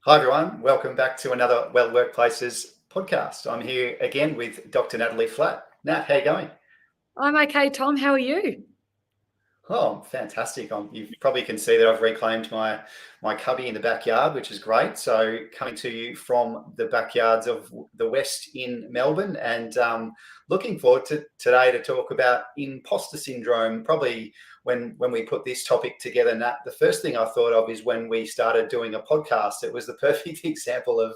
Hi, everyone. Welcome back to another Well Workplaces podcast. I'm here again with Dr. Natalie Flatt. Nat, how you going? I'm okay, Tom. How are you? Oh, fantastic. You probably can see that I've reclaimed my cubby in the backyard, which is great. So coming to you from the backyards of the West in Melbourne, and looking forward to today to talk about imposter syndrome. Probably when we put this topic together, Nat, the first thing I thought of is when we started doing a podcast. It was the perfect example of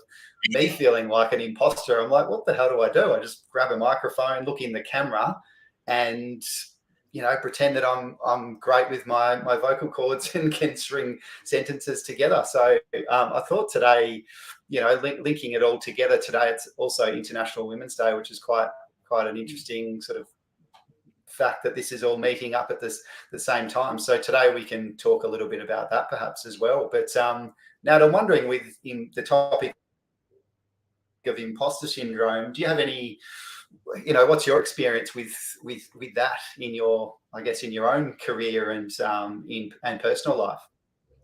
me feeling like an imposter. I'm like, what the hell do I do? I just grab a microphone, look in the camera, and pretend that I'm great with my vocal cords and can string sentences together. So I thought today, linking it all together today, it's also International Women's Day, which is quite an interesting sort of fact that this is all meeting up at the same time. So today we can talk a little bit about that perhaps as well. But now I'm wondering, with in the topic of imposter syndrome, do you have any, what's your experience with that in your, I guess, in your own career and in personal life?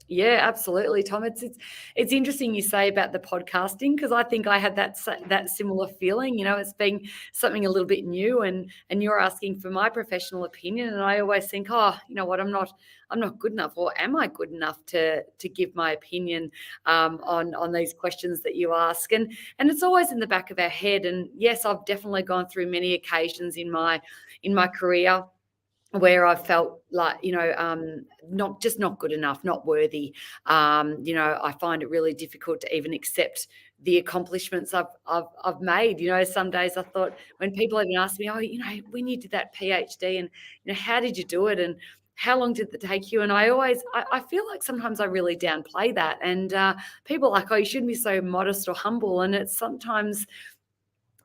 Yeah, absolutely, Tom. It's interesting you say about the podcasting, because I think I had that similar feeling. It's being something a little bit new, and you're asking for my professional opinion, and I always think, oh, you know what, I'm not good enough, or am I good enough to give my opinion on these questions that you ask, and it's always in the back of our head. And yes, I've definitely gone through many occasions in my career where I felt like, not good enough, not worthy. I find it really difficult to even accept the accomplishments I've made. Some days I thought, when people even ask me, oh, when you did that PhD, and how did you do it, and how long did it take you? And I feel like sometimes I really downplay that, and people are like, oh, you shouldn't be so modest or humble. And it's sometimes,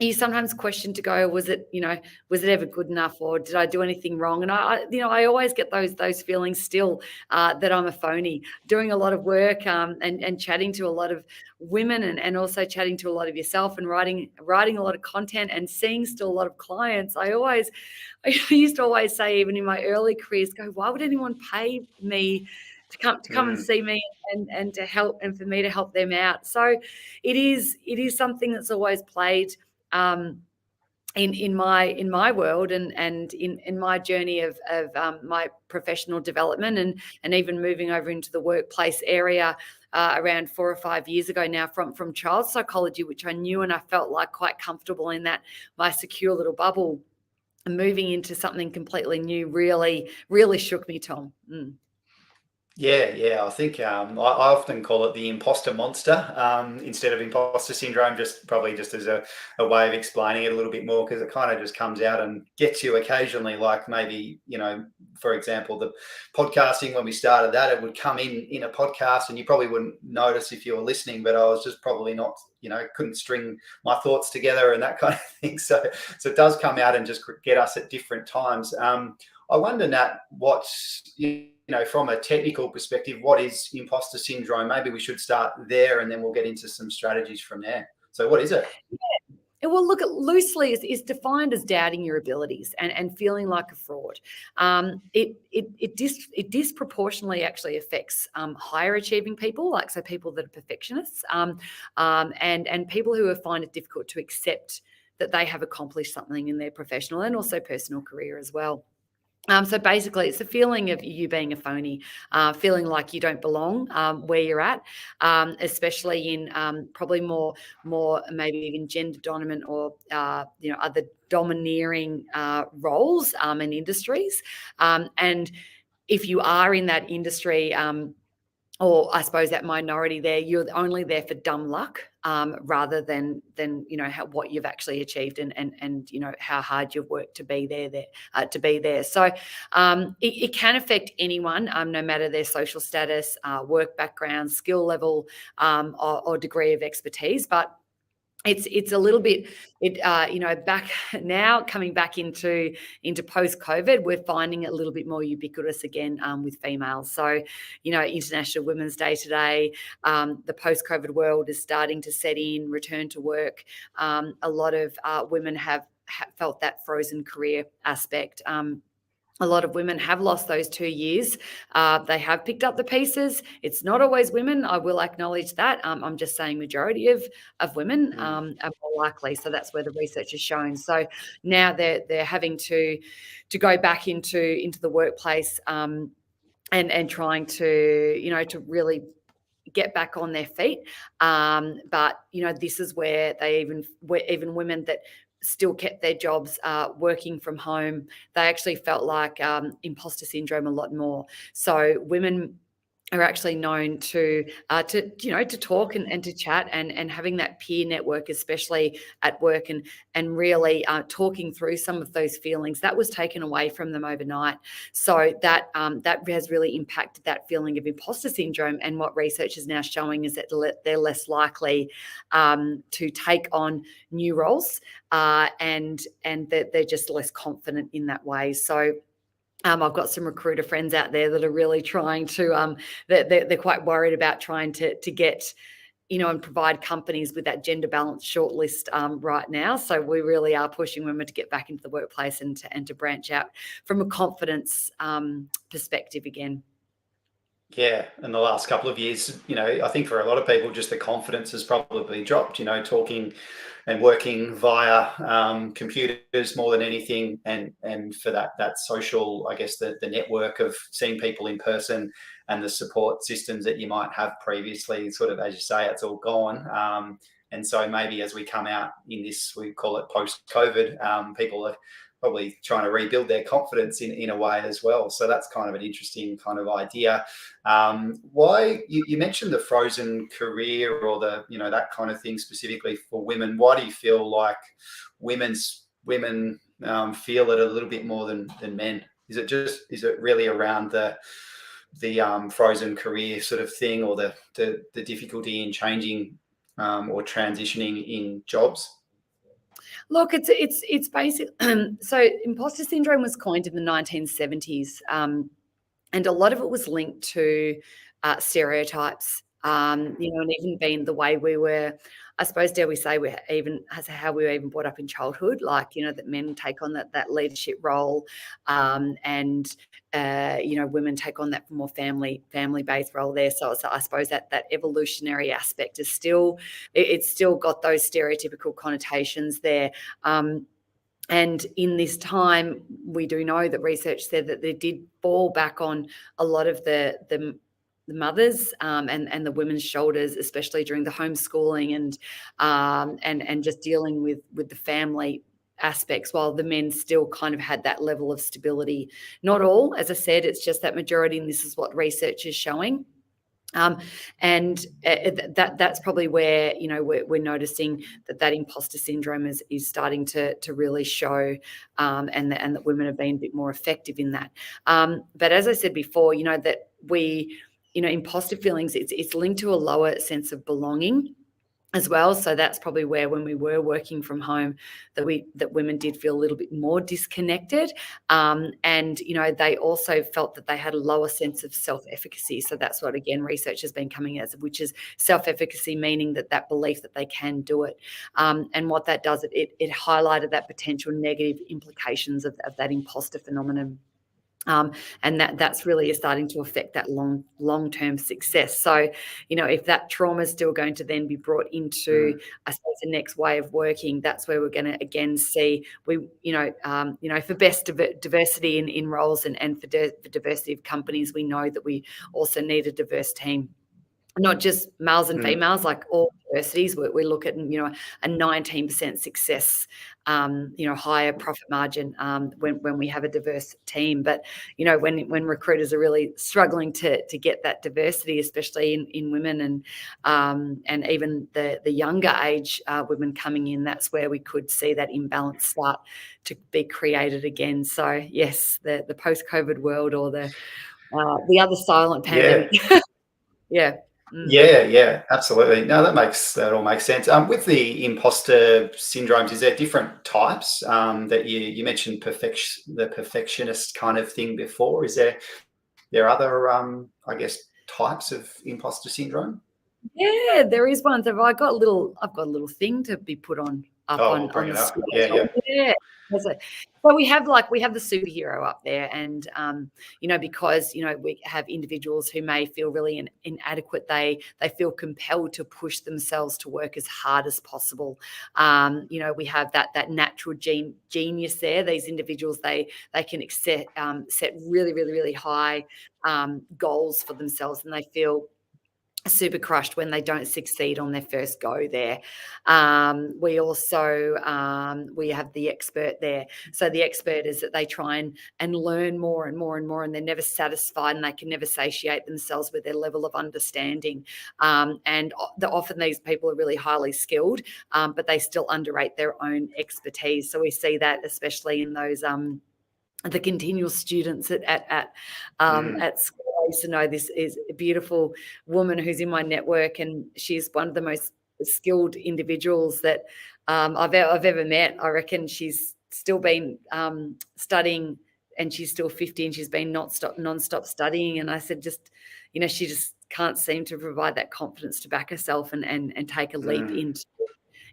you sometimes question to go, was it ever good enough, or did I do anything wrong? And I always get those feelings still, that I'm a phony. Doing a lot of work, and chatting to a lot of women, and also chatting to a lot of yourself, and writing a lot of content, and seeing still a lot of clients. I used to always say, even in my early careers, go, why would anyone pay me to come and see me, and to help, and for me to help them out? So it is something that's always played in my world, and in my journey of my professional development, and even moving over into the workplace area around 4 or 5 years ago now, from child psychology, which I knew, and I felt like quite comfortable in that, my secure little bubble, and moving into something completely new really shook me, Tom. Yeah. I think I often call it the imposter monster, instead of imposter syndrome, probably just as a way of explaining it a little bit more, because it kind of just comes out and gets you occasionally. Like maybe, for example, the podcasting, when we started that, it would come in a podcast and you probably wouldn't notice if you were listening, but I was just probably not, couldn't string my thoughts together and that kind of thing. So it does come out and just get us at different times. I wonder, Nat, from a technical perspective, what is imposter syndrome? Maybe we should start there, and then we'll get into some strategies from there. So what is it? Well, look, loosely is defined as doubting your abilities, and feeling like a fraud. It disproportionately actually affects higher achieving people, like, so people that are perfectionists, and people who find it difficult to accept that they have accomplished something in their professional and also personal career as well. So basically, it's a feeling of you being a phony, feeling like you don't belong where you're at, especially in probably more maybe even gender dominant, or other domineering roles and industries. And if you are in that industry, or I suppose that minority there, you're only there for dumb luck, rather than what you've actually achieved, and how hard you've worked to be there. So it can affect anyone, no matter their social status, work background, skill level, or degree of expertise. But it's a little bit, back now, coming back into post-COVID, we're finding it a little bit more ubiquitous again, with females. So, International Women's Day today, the post-COVID world is starting to set in, return to work. A lot of women have felt that frozen career aspect. a lot of women have lost those 2 years. They have picked up the pieces. It's not always women. I will acknowledge that. I'm just saying majority of women are more likely. So that's where the research is shown. So now they're having to go back into the workplace and trying to to really get back on their feet. But this is where even women that still kept their jobs working from home, they actually felt like imposter syndrome a lot more. So women are actually known to talk and to chat and having that peer network, especially at work, and really talking through some of those feelings that was taken away from them overnight. So that has really impacted that feeling of imposter syndrome. And what research is now showing is that they're less likely to take on new roles and that they're just less confident in that way. So I've got some recruiter friends out there that are really trying to, they're quite worried about trying to get, and provide companies with that gender balance shortlist right now. So we really are pushing women to get back into the workplace and to branch out from a confidence perspective again. Yeah, in the last couple of years, I think for a lot of people, just the confidence has probably dropped. Talking and working via computers more than anything, and for that social, I guess the network of seeing people in person and the support systems that you might have previously, sort of as you say, it's all gone. And so maybe as we come out in this, we call it post-COVID, people are probably trying to rebuild their confidence in a way as well. So that's kind of an interesting kind of idea. Why you mentioned the frozen career or the that kind of thing specifically for women? Why do you feel like women feel it a little bit more than men? Is it really around the frozen career sort of thing, or the difficulty in changing or transitioning in jobs? Look, it's basic. So imposter syndrome was coined in the 1970s, and a lot of it was linked to stereotypes. And even being the way we were, I suppose, dare we say, we even as how we were even brought up in childhood, like that men take on that leadership role, and women take on that more family based role there. So I suppose that evolutionary aspect is it's still got those stereotypical connotations there. And in this time, we do know that research said that they did fall back on a lot of the mothers and the women's shoulders, especially during the homeschooling and just dealing with the family aspects, while the men still kind of had that level of stability. Not all, as I said, it's just that majority, and this is what research is showing. And that's probably where we're noticing that imposter syndrome is starting to really show, and that women have been a bit more effective in that. But as I said before, that imposter feelings, it's linked to a lower sense of belonging as well. So that's probably where, when we were working from home, that women did feel a little bit more disconnected, and they also felt that they had a lower sense of self-efficacy. So that's what, again, research has been coming as, which is self-efficacy, meaning that belief that they can do it. And what that does, it highlighted that potential negative implications of that imposter phenomenon. And that's really starting to affect that long-term success. So, if that trauma is still going to then be brought into, I suppose, the next way of working, that's where we're going to again see for best diversity in roles and for diversity of companies, we know that we also need a diverse team. Not just males and females, like all diversities. We look at, a 19% success, higher profit margin when we have a diverse team. But, when recruiters are really struggling to get that diversity, especially in women and even the younger age women coming in, that's where we could see that imbalance start to be created again. So, yes, the post-COVID world, or the other silent pandemic. Yeah. Yeah, absolutely. No, that all makes sense. With the imposter syndromes, is there different types that you mentioned the perfectionist kind of thing before? Is there other I guess types of imposter syndrome? Yeah, there is one. So I've got a little thing to be put on up Oh, on we'll bring the it up. screen. Yeah. Yeah. So we have the superhero up there, and because we have individuals who may feel really inadequate, they feel compelled to push themselves to work as hard as possible. We have that natural genius there. These individuals, they can set really, really, really high goals for themselves, and they feel super crushed when they don't succeed on their first go there. We also we have the expert there. So the expert is that they try and learn more and more and more, and they're never satisfied, and they can never satiate themselves with their level of understanding. Often these people are really highly skilled, but they still underrate their own expertise. So we see that especially in those the continual students at school. I used to know this is a beautiful woman who's in my network, and she's one of the most skilled individuals that I've ever met. I reckon she's still been studying, and she's still 50, and she's been non-stop studying. And I said, she just can't seem to provide that confidence to back herself and take a leap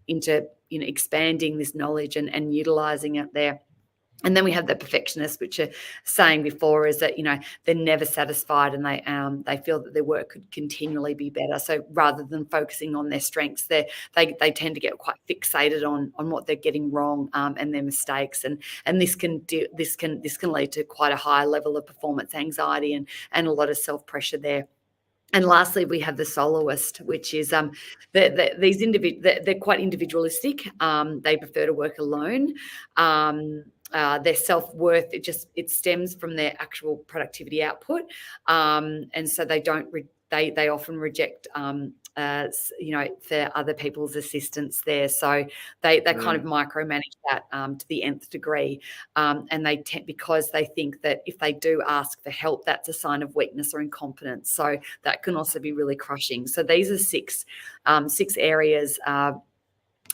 into expanding this knowledge and utilizing it there. And then we have the perfectionists, which are saying before is that, they're never satisfied, and they feel that their work could continually be better. So rather than focusing on their strengths, they tend to get quite fixated on what they're getting wrong and their mistakes. And this can lead to quite a high level of performance anxiety and a lot of self-pressure there. And lastly, we have the soloist, which is they're quite individualistic. They prefer to work alone. Their self-worth, it stems from their actual productivity output, and so they don't they often reject for other people's assistance there. So they kind of micromanage that to the nth degree, and they because they think that if they do ask for help, that's a sign of weakness or incompetence. So that can also be really crushing. So these are six areas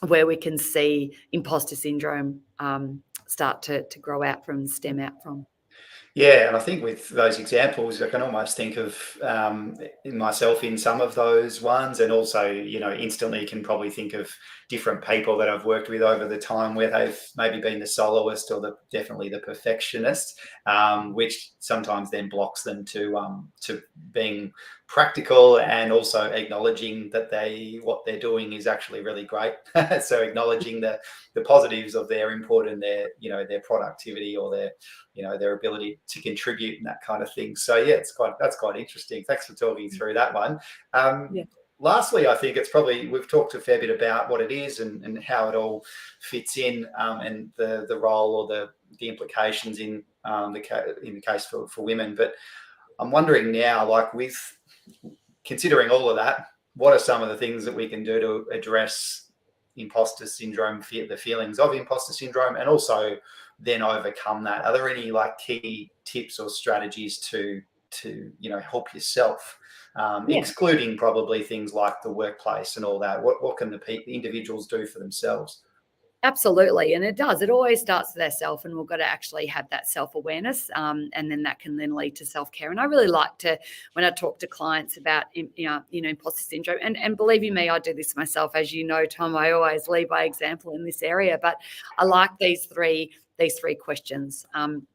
where we can see imposter syndrome start to grow out from, stem out from. Yeah, and I think with those examples, I can almost think of in myself in some of those ones, and also, instantly can probably think of different people that I've worked with over the time where they've maybe been the soloist or definitely the perfectionist, which sometimes then blocks them to being practical and also acknowledging that what they're doing is actually really great. So acknowledging the positives of their input and their productivity or their ability to contribute and that kind of thing. So yeah, that's quite interesting. Thanks for talking through that one. Yeah. Lastly, I think we've talked a fair bit about what it is and how it all fits in, and the role or the implications in the case for women. But I'm wondering now, like, with considering all of that, what are some of the things that we can do to address imposter syndrome, the feelings of imposter syndrome, and also then overcome that? Are there any key tips or strategies to help yourself, excluding probably things like the workplace and all that? What can the individuals do for themselves? Absolutely. And it does. It always starts with ourselves, and we've got to actually have that self-awareness, and then that can then lead to self-care. And I really like to, when I talk to clients about imposter syndrome, and believe you me, I do this myself. As you know, Tom, I always lead by example in this area, but I like these three questions. And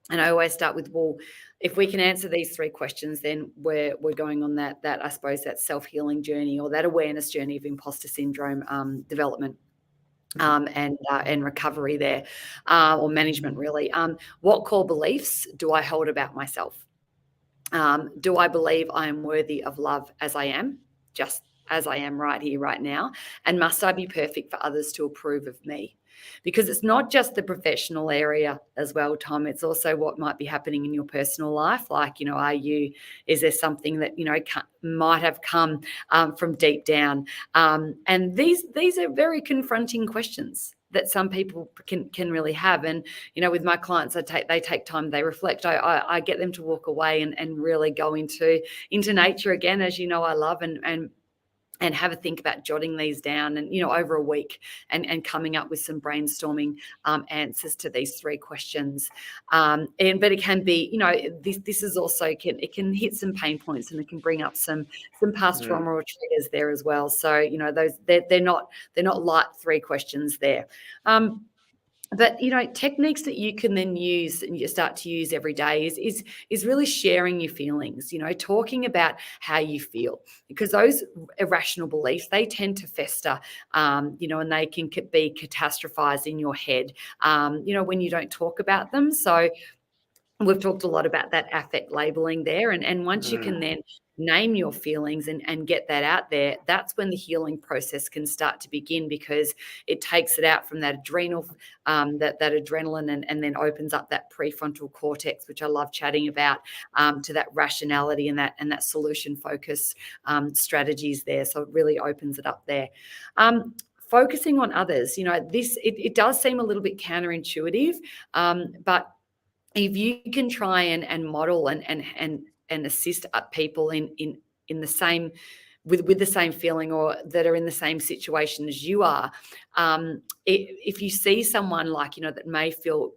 I always start with, well, if we can answer these three questions, then we're going on that I suppose that self-healing journey, or that awareness journey of imposter syndrome development. And recovery there, or management really. What core beliefs do I hold about myself? Do I believe I am worthy of love as I am, just as I am right here, right now? And must I be perfect for others to approve of me? Because it's not just the professional area as well, Tom. It's also what might be happening in your personal life. Like, is there something that, might have come from deep down? And these are very confronting questions that some people can really have. And, with my clients, they take time, they reflect. I get them to walk away and really go into nature again, as you know, I love, and and have a think about jotting these down and, over a week and coming up with some brainstorming answers to these 3 questions. But it can be, this is also, it can hit some pain points, and it can bring up some past trauma or triggers there as well. So, those, they're not light 3 questions there. But techniques that you can then use and you start to use every day is really sharing your feelings, talking about how you feel, because those irrational beliefs, they tend to fester, and they can be catastrophized in your head, when you don't talk about them. So we've talked a lot about that affect labeling there. And once you can then name your feelings and get that out there, that's when the healing process can start to begin, because it takes it out from that adrenal, that adrenaline, and then opens up that prefrontal cortex, which I love chatting about, to that rationality and that solution focus strategies there. So it really opens it up there. Focusing on others, it does seem a little bit counterintuitive, but if you can try and model and assist people in the same, with the same feeling, or that are in the same situation as you are, if you see someone that may feel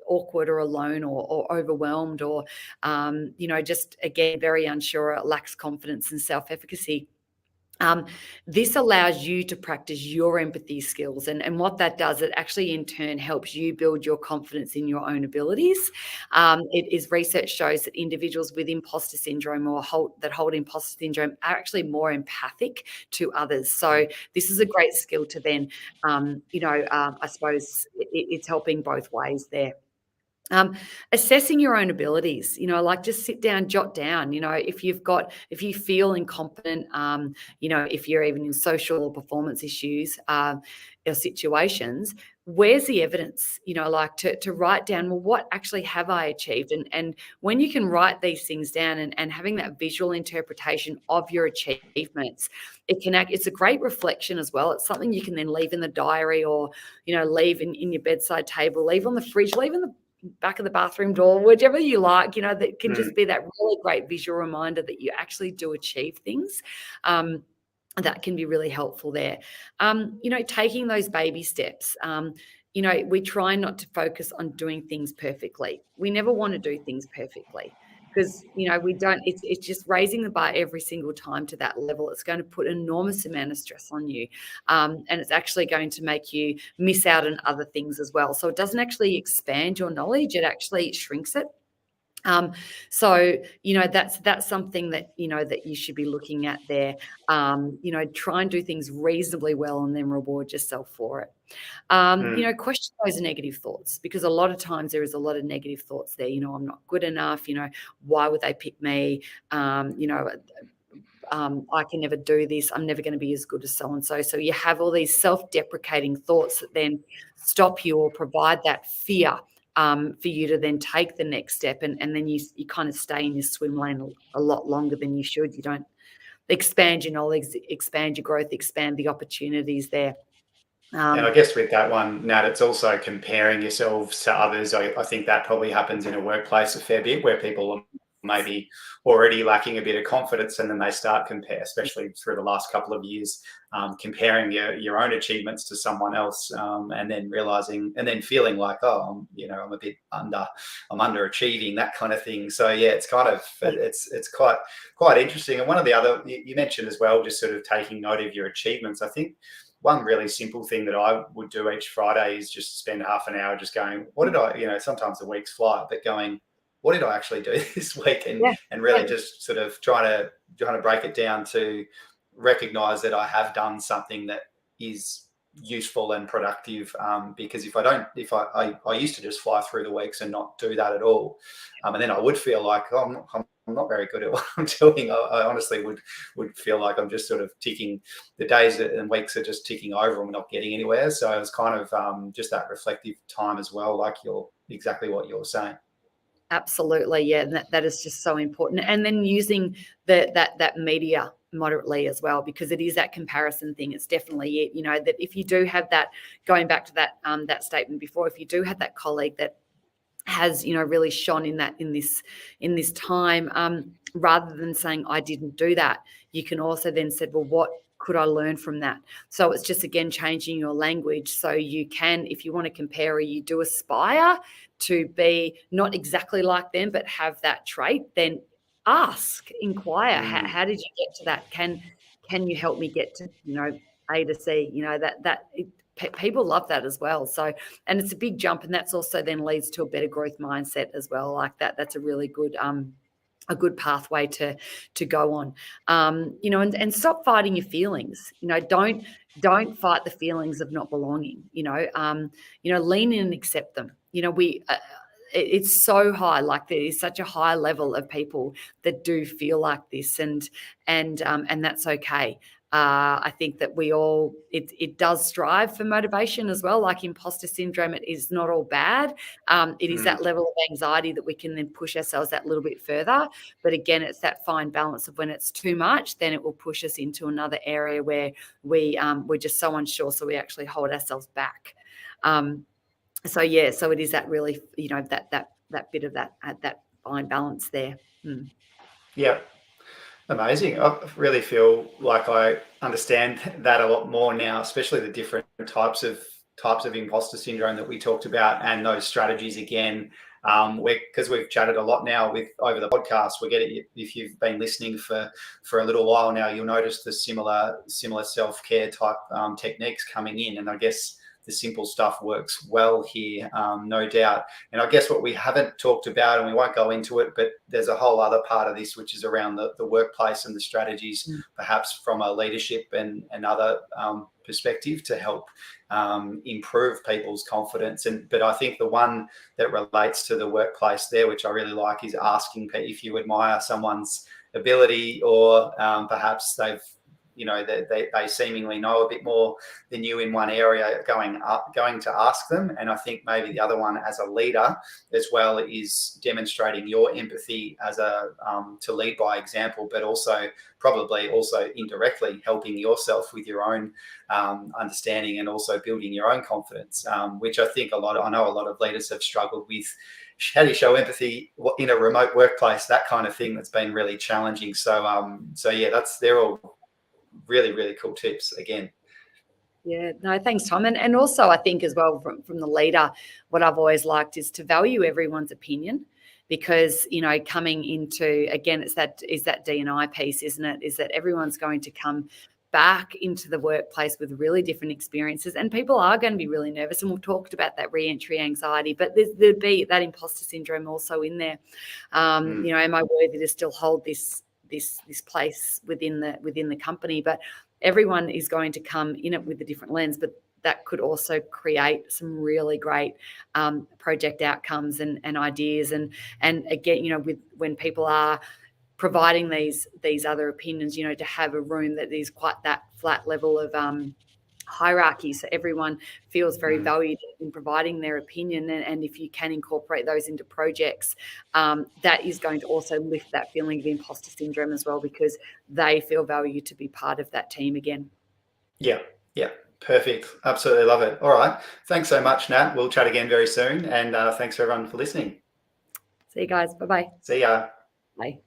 awkward or alone or overwhelmed, or just again very unsure, lacks confidence and self-efficacy, this allows you to practice your empathy skills. And what that does, it actually in turn helps you build your confidence in your own abilities. Research shows that individuals with imposter syndrome or that hold imposter syndrome are actually more empathic to others. So this is a great skill to then, I suppose it's helping both ways there. Assessing your own abilities, just sit down, jot down, if you feel incompetent, if you're even in social or performance issues or situations, where's the evidence, to write down, well, what actually have I achieved? And when you can write these things down and having that visual interpretation of your achievements, it's a great reflection as well. It's something you can then leave in the diary, or, leave in your bedside table, leave on the fridge, leave in the back of the bathroom door, whichever you like, that can just be that really great visual reminder that you actually do achieve things. That can be really helpful there. Taking those baby steps. We try not to focus on doing things perfectly. We never want to do things perfectly, because we don't, it's just raising the bar every single time to that level. It's going to put an enormous amount of stress on you, and it's actually going to make you miss out on other things as well. So it doesn't actually expand your knowledge, it actually shrinks it. So that's something that that you should be looking at there. Try and do things reasonably well, and then reward yourself for it. Question those negative thoughts, because a lot of times there is a lot of negative thoughts there. I'm not good enough. Why would they pick me? I can never do this. I'm never going to be as good as so-and-so. So you have all these self-deprecating thoughts that then stop you or provide that fear for you to then take the next step. And then you kind of stay in your swim lane a lot longer than you should. You don't expand your knowledge, expand your growth, expand the opportunities there. And I guess with that one, Nat, it's also comparing yourselves to others. I think that probably happens in a workplace a fair bit, where people are maybe already lacking a bit of confidence, and then they start compare, especially through the last couple of years, comparing your own achievements to someone else, and then realizing, and then feeling like, oh, I'm a bit I'm underachieving, that kind of thing. So yeah, it's kind of, it's quite interesting. And one of the other, you mentioned as well, just sort of taking note of your achievements. I think one really simple thing that I would do each Friday is just spend half an hour just going, what did I, sometimes the weeks fly, but going, what did I actually do this week? And really just sort of trying to break it down to recognize that I have done something that is useful and productive. Because if I used to just fly through the weeks and not do that at all. And then I would feel like, oh, I'm not very good at what I'm doing. I honestly would feel like I'm just sort of ticking, the days and weeks are just ticking over and we're not getting anywhere. So it was kind of just that reflective time as well, like exactly what you're saying. Absolutely, yeah, and that is just so important. And then using that media moderately as well, because it is that comparison thing. It's definitely it. That if you do have that, going back to that statement before, if you do have that colleague that has really shone in this time, rather than saying I didn't do that, you can also then say, well, what could I learn from that? So it's just, again, changing your language so you can, if you want to compare or you do aspire to be not exactly like them, but have that trait, then ask, inquire, how did you get to that? Can you help me get to, A to C? People love that as well. So, and it's a big jump, and that's also then leads to a better growth mindset as well. Like that, that's a really good a good pathway to go on. And stop fighting your feelings. Don't fight the feelings of not belonging. Lean in and accept them. It's so high. Like, there is such a high level of people that do feel like this, and that's okay. I think that we all, it does strive for motivation as well. Like imposter syndrome, it is not all bad. It is that level of anxiety that we can then push ourselves that little bit further. But again, it's that fine balance of when it's too much, then it will push us into another area where we're just so unsure, so we actually hold ourselves back. So it is that really, that bit of that fine balance there. Yeah. Amazing. I really feel like I understand that a lot more now, especially the different types of imposter syndrome that we talked about, and those strategies again. Because we've chatted a lot now over the podcast, we get it. If you've been listening for a little while now, you'll notice the similar self-care type techniques coming in, and I guess the simple stuff works well here, no doubt. And I guess what we haven't talked about, and we won't go into it, but there's a whole other part of this, which is around the workplace and the strategies, perhaps from a leadership and another perspective, to help improve people's confidence. But I think the one that relates to the workplace there, which I really like, is asking if you admire someone's ability, or perhaps they seemingly know a bit more than you in one area, going to ask them. And I think maybe the other one, as a leader as well, is demonstrating your empathy as to lead by example, but also probably also indirectly helping yourself with your own understanding, and also building your own confidence, which I think I know a lot of leaders have struggled with. How do you show empathy in a remote workplace? That kind of thing that's been really challenging. So yeah, they're all really, really cool tips again. Yeah, no, thanks, Tom. And also, I think as well, from the leader, what I've always liked is to value everyone's opinion, because, coming into, again, is that D&I piece, isn't it? Is that everyone's going to come back into the workplace with really different experiences, and people are going to be really nervous. And we've talked about that re-entry anxiety, but there'd be that imposter syndrome also in there. Am I worthy to still hold this place within the company? But everyone is going to come in it with a different lens, but that could also create some really great project outcomes and ideas. And again, when people are providing these other opinions, to have a room that is quite that flat level of hierarchy, so everyone feels very valued in providing their opinion. And if you can incorporate those into projects, that is going to also lift that feeling of imposter syndrome as well, because they feel valued to be part of that team again. Yeah Perfect. Absolutely love it. All right, thanks so much, Nat. We'll chat again very soon, and thanks for everyone for listening. See you guys. Bye-bye. See ya. Bye.